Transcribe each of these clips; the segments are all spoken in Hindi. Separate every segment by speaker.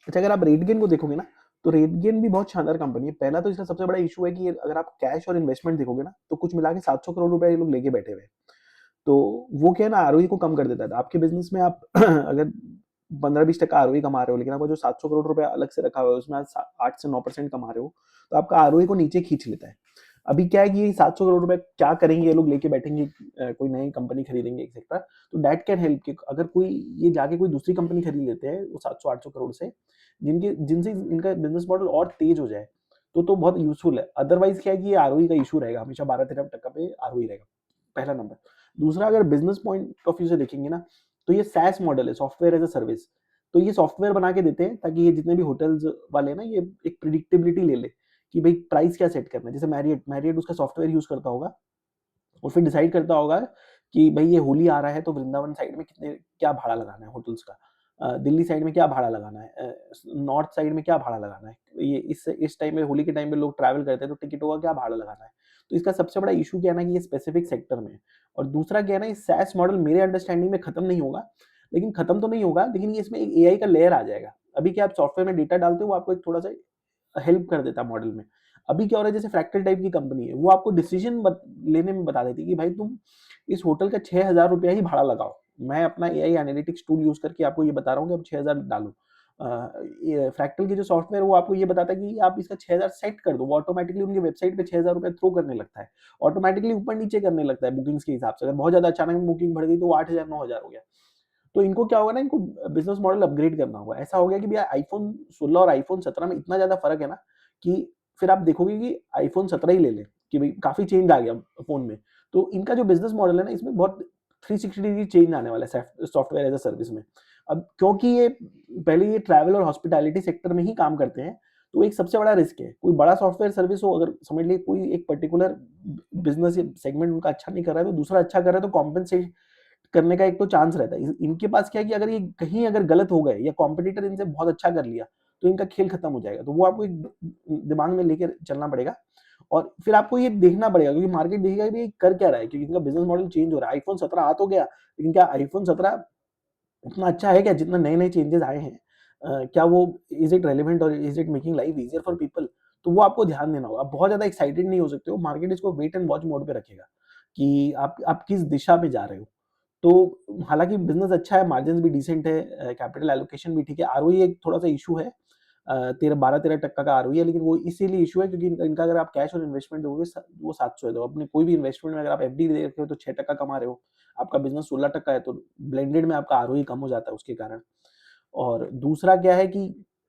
Speaker 1: अच्छा, अगर आप रेटगेन को देखोगे ना, तो रेटगेन भी बहुत शानदार कंपनी है। पहला तो इसका सबसे बड़ा इश्यू है कि अगर आप कैश और इन्वेस्टमेंट देखोगे ना, तो कुछ मिला के 700 करोड़ रुपए ये लोग लेके बैठे हुए हैं। तो वो क्या है ना, आरओई को कम कर देता है। आपके बिजनेस में आप अगर 15-20% आरओई कमा रहे हो, लेकिन आपका जो 700 करोड़ रुपया अलग से रखा हुआ है उसमें आप 8 से 9% कमा रहे हो, तो आपका आरओई को नीचे खींच लेता है। अभी क्या है कि ये 700 करोड़ रुपए क्या करेंगे, ये लोग लेके बैठेंगे, कोई नई कंपनी खरीदेंगे एक्सेट्रा। तो दैट कैन हेल्प कि अगर कोई ये जाके कोई दूसरी कंपनी खरीद लेते हैं वो 700-800 करोड़ से, जिनसे इनका बिजनेस मॉडल और तेज हो जाए, तो बहुत यूजफुल है। अदरवाइज क्या है कि ये आरओई का इशू रहेगा, हमेशा 12-13% पे आरओई रहेगा, पहला नंबर। दूसरा, अगर बिजनेस पॉइंट ऑफ व्यू से देखेंगे ना, तो ये सैस मॉडल है, सॉफ्टवेयर एज अ सर्विस। तो ये सॉफ्टवेयर बना के देते हैं ताकि ये जितने भी होटल्स वाले हैं ना, ये एक प्रिडिक्टेबिलिटी ले ले कि भाई प्राइस क्या सेट करना है। जैसे मैरियट मैरियट उसका सॉफ्टवेयर यूज करता होगा और फिर डिसाइड करता होगा कि भाई ये होली आ रहा है तो वृंदावन साइड में कितने क्या भाड़ा लगाना है होटल्स का, दिल्ली साइड में क्या भाड़ा लगाना है, नॉर्थ साइड में क्या भाड़ा लगाना है, ये इस टाइम में होली के टाइम में लोग ट्रैवल करते हैं तो टिकटों का क्या भाड़ा लगाना है। तो इसका सबसे बड़ा इशू क्या है ना कि ये स्पेसिफिक सेक्टर में है। और दूसरा क्या है ना, ये सैस मॉडल मेरे अंडरस्टैंडिंग में खत्म नहीं होगा, लेकिन खत्म तो नहीं होगा, लेकिन ये इसमें एक एआई का लेयर आ जाएगा। अभी क्या आप सॉफ्टवेयर में डेटा डालते हो, वो आपको एक थोड़ा सा हेल्प कर देता है मॉडल में। अभी क्या हो रहा है, जैसे फ्रैक्टल टाइप की कंपनी है, वो आपको डिसीजन लेने में बता देती है कि भाई तुम इस होटल का 6,000 रुपया ही भाड़ा लगाओ। मैं अपना एआई एनालिटिक्स टूल यूज करके आपको ये बता रहा हूँ कि आप 6,000 डालो। ये फ्रैक्टल की जो सॉफ्टवेयर है वो आपको ये बताता है कि आप इसका 6,000 सेट कर दो, वो ऑटोमेटिकली उनकी वेबसाइट पे 6,000 रुपया थ्रो करने लगता है, ऑटोमेटिकली ऊपर नीचे करने लगता है बुकिंग्स के हिसाब से। अगर बहुत ज्यादा अचानक बुकिंग बढ़ गई तो वो 8,000 9,000 हो गया। तो इनको क्या होगा ना, इनको बिजनेस मॉडल अपग्रेड करना होगा। ऐसा हो गया कि भैया आईफोन 16 और आईफोन 17 में इतना ज्यादा फर्क है ना कि फिर आप देखोगे कि आईफोन 17 ही ले लें, कि भाई काफी चेंज आ गया फोन में। तो इनका जो बिजनेस मॉडल है ना, इसमें बहुत 360 डिग्री चेंज आने वाला है सॉफ्टवेयर एज अ सर्विस में। अब क्योंकि ये पहले ये ट्रैवल और हॉस्पिटैलिटी सेक्टर में ही काम करते हैं, तो एक सबसे बड़ा रिस्क है। कोई बड़ा सॉफ्टवेयर सर्विस हो, अगर समझ लीजिए कोई एक पर्टिकुलर बिजनेस सेगमेंट उनका अच्छा नहीं कर रहा है तो दूसरा अच्छा कर रहा है, तो कॉम्पेंसेट करने का एक तो चांस रहता है। इनके पास क्या है कि अगर ये कहीं अगर गलत हो गए या कॉम्पिटिटर इनसे बहुत अच्छा कर लिया, तो इनका खेल खत्म हो जाएगा। तो वो आपको एक दिमाग में लेके चलना पड़ेगा और फिर आपको ये देखना पड़ेगा, क्योंकि मार्केट देखेगा कि ये कर क्या रहा है, क्योंकि इनका बिजनेस मॉडल चेंज हो रहा है। आईफोन 17 आ तो गया, लेकिन क्या आईफोन 17 उतना अच्छा है क्या जितना नए नए चेंजेस आए हैं? क्या वो इज इट रेलिवेंट और is it making life easier for people? तो वो आपको ध्यान देना होगा। आप बहुत ज्यादा एक्साइटेड नहीं हो सकते हो, मार्केट इसको वेट एंड वॉच मोड पे रखेगा कि आप किस दिशा में जा रहे हो। तो हालाँकि बिज़नेस अच्छा है, मार्जिन्स भी डिसेंट है, कैपिटल एलोकेशन भी ठीक है, आरओई एक थोड़ा-सा इश्यू है। 12-13% का आरओई है, लेकिन वो इसीलिए इश्यू है क्योंकि इनका इनका अगर आप कैश और इन्वेस्टमेंट दोगे वो 700 है। तो अपने कोई भी इन्वेस्टमेंट में अगर आप एफडी दे रखे हो तो 6% कमा रहे हो, आपका बिज़नेस 16% है, तो ब्लेंडेड में आपका आरओई कम हो जाता है उसके कारण। और दूसरा क्या है कि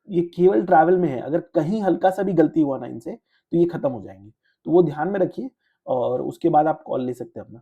Speaker 1: ये केवल ट्रैवल में है, अगर कहीं हल्का-सा भी गलती हुआ ना इनसे, तो ये खत्म हो जाएँगे। तो वो ध्यान में रखिए और उसके बाद आप कॉल ले सकते हैं अपना।